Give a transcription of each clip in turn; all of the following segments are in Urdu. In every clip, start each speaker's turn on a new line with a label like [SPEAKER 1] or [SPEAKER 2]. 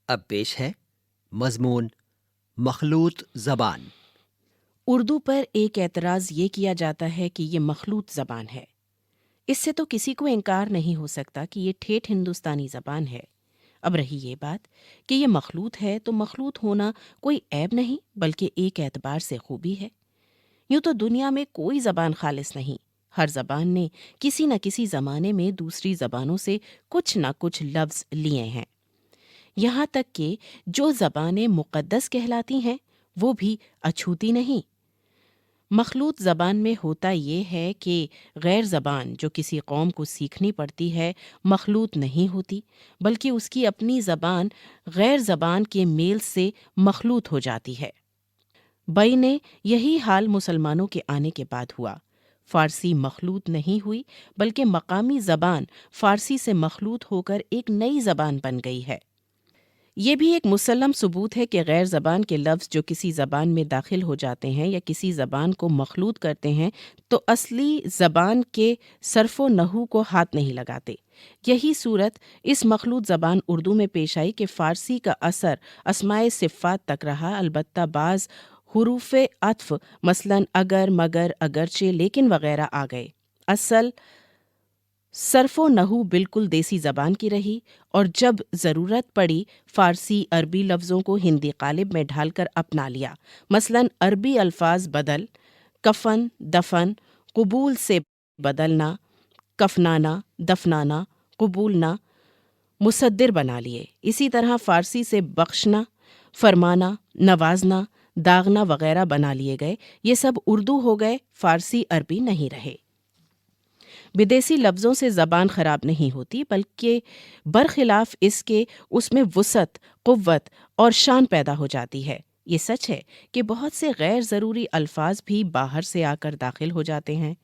[SPEAKER 1] اب پیش ہے مضمون مخلوط زبان۔
[SPEAKER 2] اردو پر ایک اعتراض یہ کیا جاتا ہے کہ یہ مخلوط زبان ہے۔ اس سے تو کسی کو انکار نہیں ہو سکتا کہ یہ ٹھیٹھ ہندوستانی زبان ہے۔ اب رہی یہ بات کہ یہ مخلوط ہے تو مخلوط ہونا کوئی عیب نہیں بلکہ ایک اعتبار سے خوبی ہے۔ یوں تو دنیا میں کوئی زبان خالص نہیں، ہر زبان نے کسی نہ کسی زمانے میں دوسری زبانوں سے کچھ نہ کچھ لفظ لیے ہیں۔ یہاں تک کہ جو زبانیں مقدس کہلاتی ہیں وہ بھی اچھوتی نہیں۔ مخلوط زبان میں ہوتا یہ ہے کہ غیر زبان جو کسی قوم کو سیکھنی پڑتی ہے مخلوط نہیں ہوتی، بلکہ اس کی اپنی زبان غیر زبان کے میل سے مخلوط ہو جاتی ہے۔ بینے یہی حال مسلمانوں کے آنے کے بعد ہوا۔ فارسی مخلوط نہیں ہوئی بلکہ مقامی زبان فارسی سے مخلوط ہو کر ایک نئی زبان بن گئی ہے۔ یہ بھی ایک مسلم ثبوت ہے کہ غیر زبان کے لفظ جو کسی زبان میں داخل ہو جاتے ہیں یا کسی زبان کو مخلوط کرتے ہیں تو اصلی زبان کے صرف و نحو کو ہاتھ نہیں لگاتے۔ یہی صورت اس مخلوط زبان اردو میں پیش آئی کہ فارسی کا اثر اسماء صفات تک رہا، البتہ بعض حروف عطف مثلاً اگر، مگر، اگرچہ، لیکن وغیرہ آ گئے۔ اصل صرف و نحو بالکل دیسی زبان کی رہی، اور جب ضرورت پڑی فارسی عربی لفظوں کو ہندی قالب میں ڈھال کر اپنا لیا۔ مثلاً عربی الفاظ بدل، کفن، دفن، قبول سے بدلنا، کفنانا، دفنانا، قبولنا، مصدر بنا لیے۔ اسی طرح فارسی سے بخشنا، فرمانا، نوازنا، داغنا وغیرہ بنا لیے گئے۔ یہ سب اردو ہو گئے، فارسی عربی نہیں رہے۔ بدیسی لفظوں سے زبان خراب نہیں ہوتی بلکہ برخلاف اس کے اس میں وسعت، قوت اور شان پیدا ہو جاتی ہے۔ یہ سچ ہے کہ بہت سے غیر ضروری الفاظ بھی باہر سے آ کر داخل ہو جاتے ہیں۔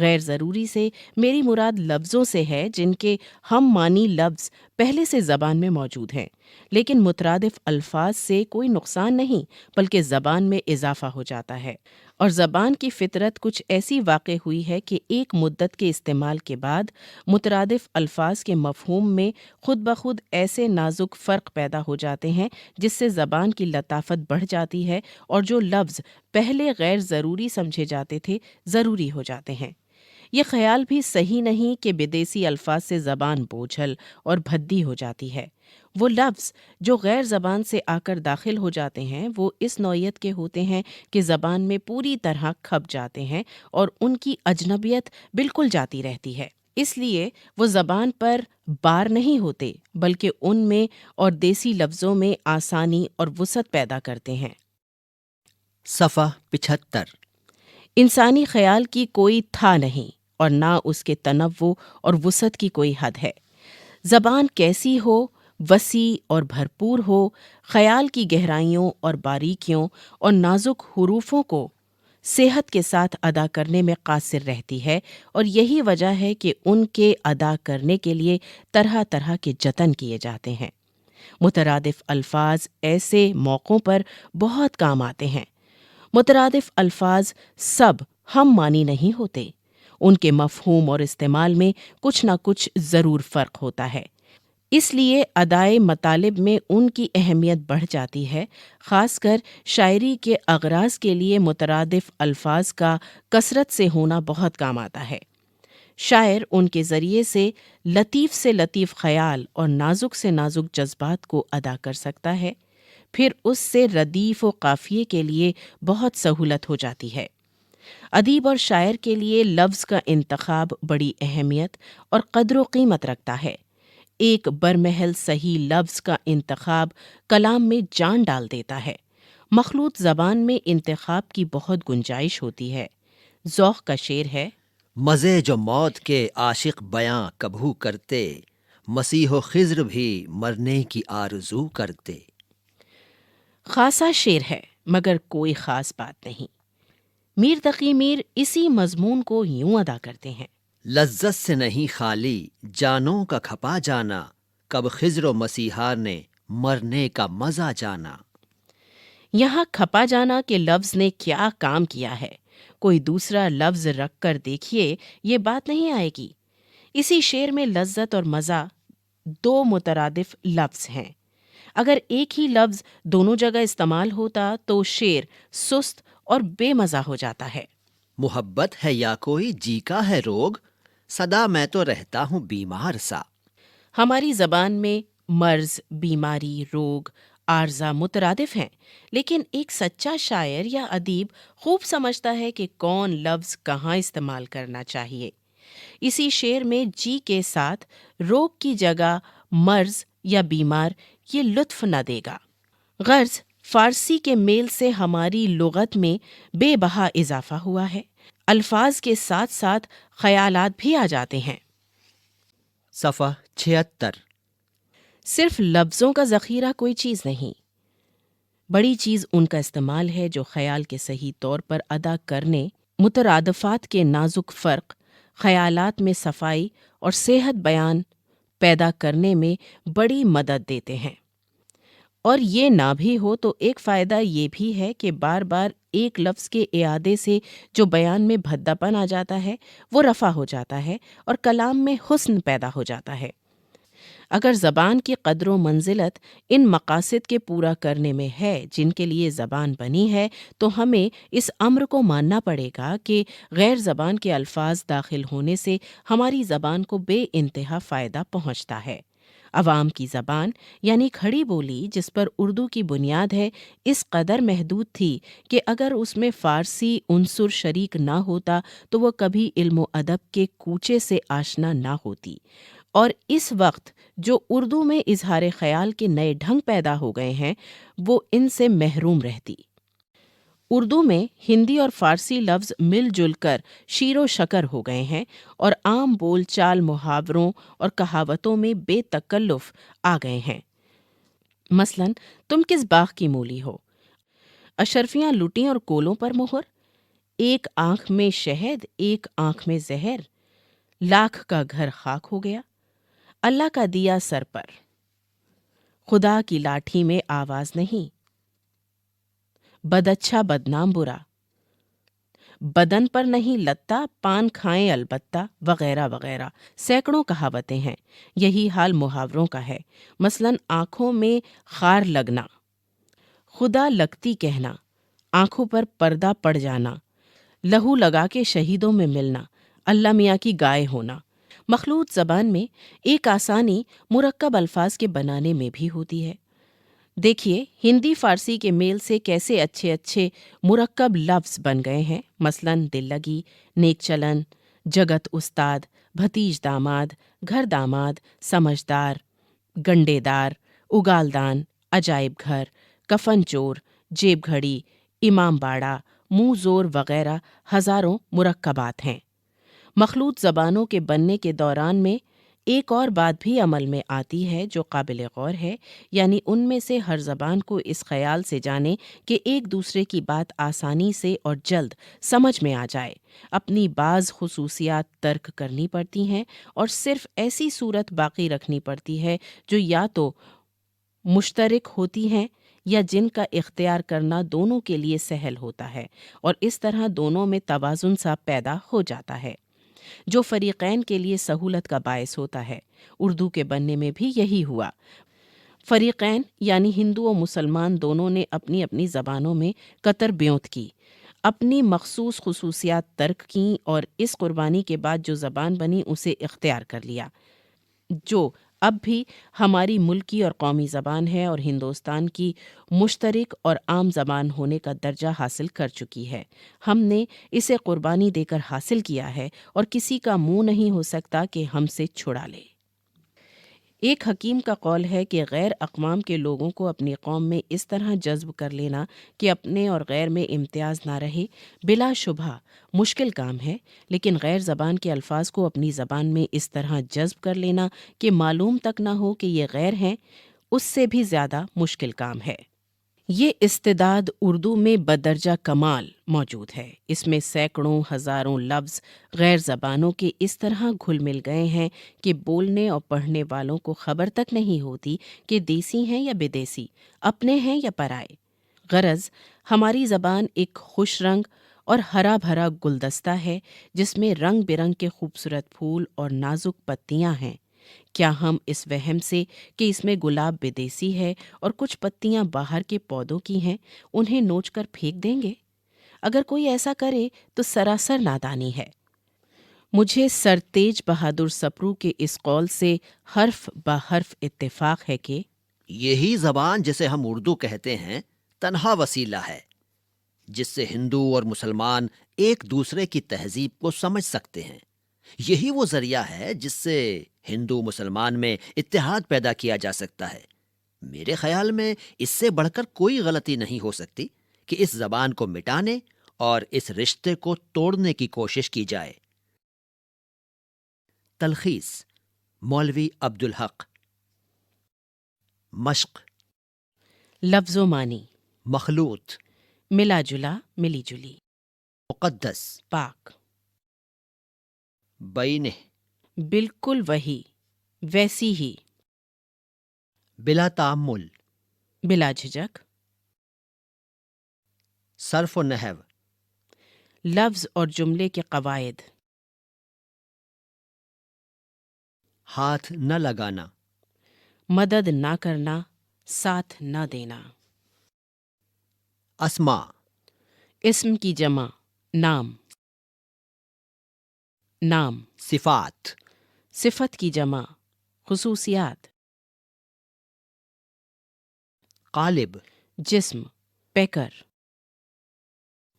[SPEAKER 2] غیر ضروری سے میری مراد لفظوں سے ہے جن کے ہم معنی لفظ پہلے سے زبان میں موجود ہیں، لیکن مترادف الفاظ سے کوئی نقصان نہیں بلکہ زبان میں اضافہ ہو جاتا ہے۔ اور زبان کی فطرت کچھ ایسی واقع ہوئی ہے کہ ایک مدت کے استعمال کے بعد مترادف الفاظ کے مفہوم میں خود بخود ایسے نازک فرق پیدا ہو جاتے ہیں جس سے زبان کی لطافت بڑھ جاتی ہے، اور جو لفظ پہلے غیر ضروری سمجھے جاتے تھے ضروری ہو جاتے ہیں۔ یہ خیال بھی صحیح نہیں کہ بدیسی الفاظ سے زبان بوجھل اور بھدی ہو جاتی ہے۔ وہ لفظ جو غیر زبان سے آ کر داخل ہو جاتے ہیں وہ اس نوعیت کے ہوتے ہیں کہ زبان میں پوری طرح کھپ جاتے ہیں اور ان کی اجنبیت بالکل جاتی رہتی ہے۔ اس لیے وہ زبان پر بار نہیں ہوتے بلکہ ان میں اور دیسی لفظوں میں آسانی اور وسعت پیدا کرتے ہیں۔
[SPEAKER 1] صفحہ 75۔
[SPEAKER 2] انسانی خیال کی کوئی تھا نہیں اور نہ اس کے تنوع اور وسعت کی کوئی حد ہے۔ زبان کیسی ہو، وسیع اور بھرپور ہو، خیال کی گہرائیوں اور باریکیوں اور نازک حروفوں کو صحت کے ساتھ ادا کرنے میں قاصر رہتی ہے، اور یہی وجہ ہے کہ ان کے ادا کرنے کے لیے طرح طرح کے جتن کیے جاتے ہیں۔ مترادف الفاظ ایسے موقعوں پر بہت کام آتے ہیں۔ مترادف الفاظ سب ہم معنی نہیں ہوتے، ان کے مفہوم اور استعمال میں کچھ نہ کچھ ضرور فرق ہوتا ہے۔ اس لیے ادائے مطالب میں ان کی اہمیت بڑھ جاتی ہے۔ خاص کر شاعری کے اغراض کے لیے مترادف الفاظ کا کثرت سے ہونا بہت کام آتا ہے۔ شاعر ان کے ذریعے سے لطیف خیال اور نازک سے نازک جذبات کو ادا کر سکتا ہے، پھر اس سے ردیف و قافیے کے لیے بہت سہولت ہو جاتی ہے۔ ادیب اور شاعر کے لیے لفظ کا انتخاب بڑی اہمیت اور قدر و قیمت رکھتا ہے۔ ایک برمحل صحیح لفظ کا انتخاب کلام میں جان ڈال دیتا ہے۔ مخلوط زبان میں انتخاب کی بہت گنجائش ہوتی ہے۔ ذوق کا شعر ہے:
[SPEAKER 1] مزے جو موت کے عاشق بیاں کبھو کرتے، مسیح و خضر بھی مرنے کی آرزو کرتے۔
[SPEAKER 2] خاصا شعر ہے مگر کوئی خاص بات نہیں۔ میر تقی میر اسی مضمون کو یوں ادا کرتے ہیں:
[SPEAKER 1] لذت سے نہیں خالی جانوں کا کھپا جانا، کب خضر و مسیحا نے مرنے کا مزہ جانا۔
[SPEAKER 2] یہاں کھپا جانا کے لفظ نے کیا کام کیا ہے، کوئی دوسرا لفظ رکھ کر دیکھیے، یہ بات نہیں آئے گی۔ اسی شعر میں لذت اور مزہ دو مترادف لفظ ہیں۔ اگر ایک ہی لفظ دونوں جگہ استعمال ہوتا تو شعر سست اور بے مزہ ہو جاتا ہے۔
[SPEAKER 1] محبت ہے یا کوئی جی کا ہے روگ، سدا میں تو رہتا ہوں بیمار سا۔
[SPEAKER 2] ہماری زبان میں مرض، بیماری، روگ، عارضہ مترادف ہیں، لیکن ایک سچا شاعر یا ادیب خوب سمجھتا ہے کہ کون لفظ کہاں استعمال کرنا چاہیے۔ اسی شعر میں جی کے ساتھ روگ کی جگہ مرض یا بیمار یہ لطف نہ دے گا۔ غرض فارسی کے میل سے ہماری لغت میں بے بہا اضافہ ہوا ہے۔ الفاظ کے ساتھ ساتھ خیالات بھی آ جاتے ہیں۔
[SPEAKER 1] صفحہ 76۔
[SPEAKER 2] صرف لفظوں کا ذخیرہ کوئی چیز نہیں، بڑی چیز ان کا استعمال ہے جو خیال کے صحیح طور پر ادا کرنے، مترادفات کے نازک فرق، خیالات میں صفائی اور صحت بیان پیدا کرنے میں بڑی مدد دیتے ہیں۔ اور یہ نہ بھی ہو تو ایک فائدہ یہ بھی ہے کہ بار بار ایک لفظ کے اعادے سے جو بیان میں بھدا پن آ جاتا ہے وہ رفع ہو جاتا ہے اور کلام میں حسن پیدا ہو جاتا ہے۔ اگر زبان کی قدر و منزلت ان مقاصد کے پورا کرنے میں ہے جن کے لیے زبان بنی ہے، تو ہمیں اس امر کو ماننا پڑے گا کہ غیر زبان کے الفاظ داخل ہونے سے ہماری زبان کو بے انتہا فائدہ پہنچتا ہے۔ عوام کی زبان یعنی کھڑی بولی جس پر اردو کی بنیاد ہے، اس قدر محدود تھی کہ اگر اس میں فارسی عنصر شریک نہ ہوتا تو وہ کبھی علم و ادب کے کوچے سے آشنا نہ ہوتی، اور اس وقت جو اردو میں اظہار خیال کے نئے ڈھنگ پیدا ہو گئے ہیں وہ ان سے محروم رہتی۔ اردو میں ہندی اور فارسی لفظ مل جل کر شیر و شکر ہو گئے ہیں اور عام بول چال، محاوروں اور کہاوتوں میں بے تکلف آ گئے ہیں۔ مثلاً تم کس باغ کی مولی ہو، اشرفیاں لٹیں اور کولوں پر مہر، ایک آنکھ میں شہد ایک آنکھ میں زہر، لاکھ کا گھر خاک ہو گیا، اللہ کا دیا سر پر، خدا کی لاٹھی میں آواز نہیں، بد اچھا بدنام برا، بدن پر نہیں لتا پان کھائیں البتہ، وغیرہ وغیرہ سینکڑوں کہاوتیں ہیں۔ یہی حال محاوروں کا ہے۔ مثلاً آنکھوں میں خار لگنا، خدا لگتی کہنا، آنکھوں پر پردہ پڑ جانا، لہو لگا کے شہیدوں میں ملنا، اللہ میاں کی گائے ہونا۔ مخلوط زبان میں ایک آسانی مرکب الفاظ کے بنانے میں بھی ہوتی ہے۔ دیکھیے ہندی فارسی کے میل سے کیسے اچھے اچھے مرکب لفظ بن گئے ہیں۔ مثلاً دل لگی، نیک چلن، جگت استاد، بھتیج داماد، گھر داماد، سمجھدار، گنڈے دار، اگالدان، عجائب گھر، کفن چور، جیب گھڑی، امام باڑہ، منہ زور وغیرہ ہزاروں مرکبات ہیں۔ مخلوط زبانوں کے بننے کے دوران میں ایک اور بات بھی عمل میں آتی ہے جو قابل غور ہے، یعنی ان میں سے ہر زبان کو اس خیال سے جانے کہ ایک دوسرے کی بات آسانی سے اور جلد سمجھ میں آ جائے، اپنی بعض خصوصیات ترک کرنی پڑتی ہیں اور صرف ایسی صورت باقی رکھنی پڑتی ہے جو یا تو مشترک ہوتی ہیں یا جن کا اختیار کرنا دونوں کے لیے سہل ہوتا ہے، اور اس طرح دونوں میں توازن سا پیدا ہو جاتا ہے جو فریقین کے لیے سہولت کا باعث ہوتا ہے۔ اردو کے بننے میں بھی یہی ہوا۔ فریقین یعنی ہندو و مسلمان دونوں نے اپنی اپنی زبانوں میں قطر بیوت کی، اپنی مخصوص خصوصیات ترک کیں اور اس قربانی کے بعد جو زبان بنی اسے اختیار کر لیا، جو اب بھی ہماری ملکی اور قومی زبان ہے اور ہندوستان کی مشترک اور عام زبان ہونے کا درجہ حاصل کر چکی ہے۔ ہم نے اسے قربانی دے کر حاصل کیا ہے اور کسی کا منہ نہیں ہو سکتا کہ ہم سے چھڑا لے۔ ایک حکیم کا قول ہے کہ غیر اقوام کے لوگوں کو اپنی قوم میں اس طرح جذب کر لینا کہ اپنے اور غیر میں امتیاز نہ رہے، بلا شبہ مشکل کام ہے، لیکن غیر زبان کے الفاظ کو اپنی زبان میں اس طرح جذب کر لینا کہ معلوم تک نہ ہو کہ یہ غیر ہیں، اس سے بھی زیادہ مشکل کام ہے۔ یہ استعداد اردو میں بدرجہ کمال موجود ہے۔ اس میں سینکڑوں ہزاروں لفظ غیر زبانوں کے اس طرح گھل مل گئے ہیں کہ بولنے اور پڑھنے والوں کو خبر تک نہیں ہوتی کہ دیسی ہیں یا بدیسی، اپنے ہیں یا پرائے۔ غرض ہماری زبان ایک خوش رنگ اور ہرا بھرا گلدستہ ہے جس میں رنگ برنگ کے خوبصورت پھول اور نازک پتیاں ہیں۔ کیا ہم اس وہم سے کہ اس میں گلاب بدیسی ہے اور کچھ پتیاں باہر کے پودوں کی ہیں انہیں نوچ کر پھینک دیں گے؟ اگر کوئی ایسا کرے تو سراسر نادانی ہے۔ مجھے سر تیج بہادر سپرو کے اس قول سے حرف بحرف اتفاق ہے کہ
[SPEAKER 1] یہی زبان جسے ہم اردو کہتے ہیں تنہا وسیلہ ہے جس سے ہندو اور مسلمان ایک دوسرے کی تہذیب کو سمجھ سکتے ہیں۔ یہی وہ ذریعہ ہے جس سے ہندو مسلمان میں اتحاد پیدا کیا جا سکتا ہے۔ میرے خیال میں اس سے بڑھ کر کوئی غلطی نہیں ہو سکتی کہ اس زبان کو مٹانے اور اس رشتے کو توڑنے کی کوشش کی جائے۔ تلخیص: مولوی عبدالحق۔ مشق:
[SPEAKER 2] لفظ و معنی:
[SPEAKER 1] مخلوط،
[SPEAKER 2] ملا جلا، ملی جلی،
[SPEAKER 1] مقدس،
[SPEAKER 2] پاک،
[SPEAKER 1] بینہ،
[SPEAKER 2] بالکل وہی، ویسی ہی،
[SPEAKER 1] بلا تعمل،
[SPEAKER 2] بلا جھجک،
[SPEAKER 1] صرف و نحو،
[SPEAKER 2] لفظ اور جملے کے قواعد،
[SPEAKER 1] ہاتھ نہ لگانا،
[SPEAKER 2] مدد نہ کرنا، ساتھ نہ دینا،
[SPEAKER 1] اسماء،
[SPEAKER 2] اسم کی جمع، نام، نام،
[SPEAKER 1] صفات،
[SPEAKER 2] صفت کی جمع، خصوصیات،
[SPEAKER 1] قالب،
[SPEAKER 2] جسم، پیکر،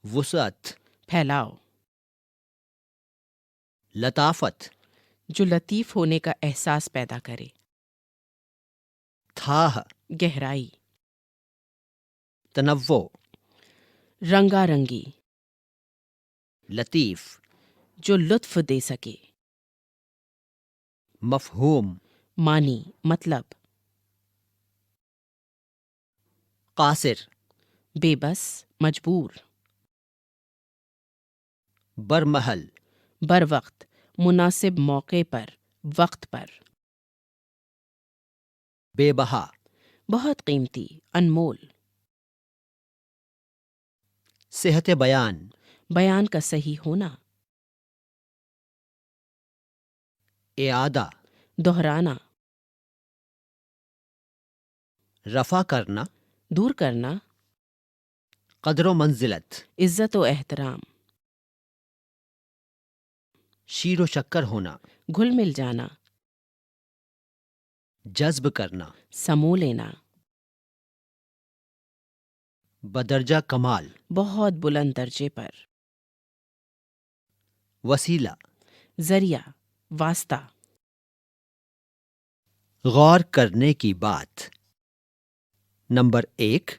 [SPEAKER 1] وسعت،
[SPEAKER 2] پھیلاؤ،
[SPEAKER 1] لطافت،
[SPEAKER 2] جو لطیف ہونے کا احساس پیدا کرے،
[SPEAKER 1] تھاہ،
[SPEAKER 2] گہرائی،
[SPEAKER 1] تنوع،
[SPEAKER 2] رنگا رنگی،
[SPEAKER 1] لطیف،
[SPEAKER 2] جو لطف دے سکے،
[SPEAKER 1] مفہوم،
[SPEAKER 2] معنی، مطلب،
[SPEAKER 1] قاصر،
[SPEAKER 2] بے بس، مجبور،
[SPEAKER 1] برمحل،
[SPEAKER 2] بر وقت، مناسب موقع پر، وقت پر،
[SPEAKER 1] بے بہا،
[SPEAKER 2] بہت قیمتی، انمول،
[SPEAKER 1] صحت بیان،
[SPEAKER 2] بیان کا صحیح ہونا،
[SPEAKER 1] اعادہ،
[SPEAKER 2] دہرانا،
[SPEAKER 1] رفع کرنا،
[SPEAKER 2] دور کرنا،
[SPEAKER 1] قدر و منزلت،
[SPEAKER 2] عزت و احترام،
[SPEAKER 1] شیر و شکر ہونا،
[SPEAKER 2] گھل مل جانا،
[SPEAKER 1] جذب کرنا،
[SPEAKER 2] سمو لینا،
[SPEAKER 1] بدرجہ کمال،
[SPEAKER 2] بہت بلند درجے پر،
[SPEAKER 1] وسیلہ،
[SPEAKER 2] ذریعہ، واسطہ،
[SPEAKER 1] غور کرنے کی بات۔ نمبر 1،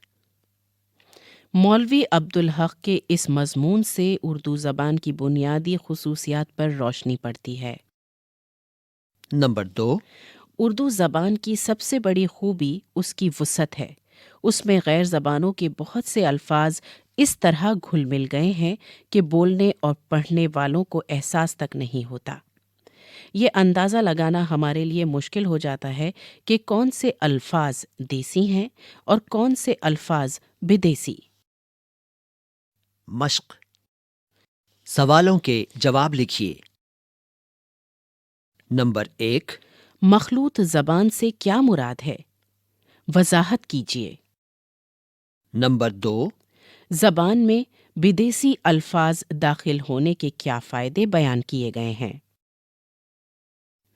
[SPEAKER 2] مولوی عبدالحق کے اس مضمون سے اردو زبان کی بنیادی خصوصیات پر روشنی پڑتی ہے۔
[SPEAKER 1] نمبر 2،
[SPEAKER 2] اردو زبان کی سب سے بڑی خوبی اس کی وسعت ہے۔ اس میں غیر زبانوں کے بہت سے الفاظ اس طرح گھل مل گئے ہیں کہ بولنے اور پڑھنے والوں کو احساس تک نہیں ہوتا۔ یہ اندازہ لگانا ہمارے لیے مشکل ہو جاتا ہے کہ کون سے الفاظ دیسی ہیں اور کون سے الفاظ بدیسی۔
[SPEAKER 1] مشق: سوالوں کے جواب لکھیے۔ نمبر 1،
[SPEAKER 2] مخلوط زبان سے کیا مراد ہے؟ وضاحت کیجیے۔
[SPEAKER 1] نمبر 2،
[SPEAKER 2] زبان میں بدیسی الفاظ داخل ہونے کے کیا فائدے بیان کیے گئے ہیں؟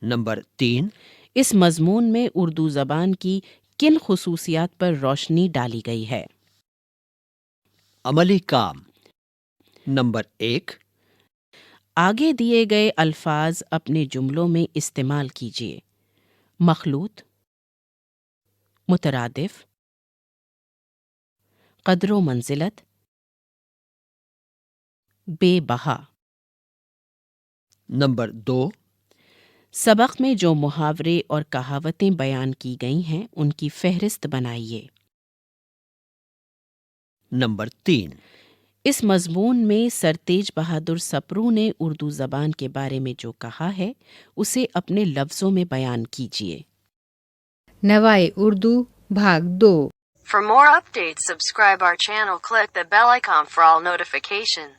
[SPEAKER 1] نمبر 3،
[SPEAKER 2] اس مضمون میں اردو زبان کی کن خصوصیات پر روشنی ڈالی گئی ہے؟
[SPEAKER 1] عملی کام۔ نمبر 1،
[SPEAKER 2] آگے دیے گئے الفاظ اپنے جملوں میں استعمال کیجیے۔ مخلوط، مترادف، قدر و منزلت، بے بہا۔
[SPEAKER 1] نمبر 2،
[SPEAKER 2] سبق میں جو محاورے اور کہاوتیں بیان کی گئی ہیں ان کی فہرست بنائیے۔
[SPEAKER 1] نمبر 3،
[SPEAKER 2] اس مضمون میں سر تیج بہادر سپرو نے اردو زبان کے بارے میں جو کہا ہے اسے اپنے لفظوں میں بیان کیجیے۔
[SPEAKER 3] نوائے اردو بھاگ 2۔
[SPEAKER 4] For more updates, subscribe our channel, click the bell icon for all notifications.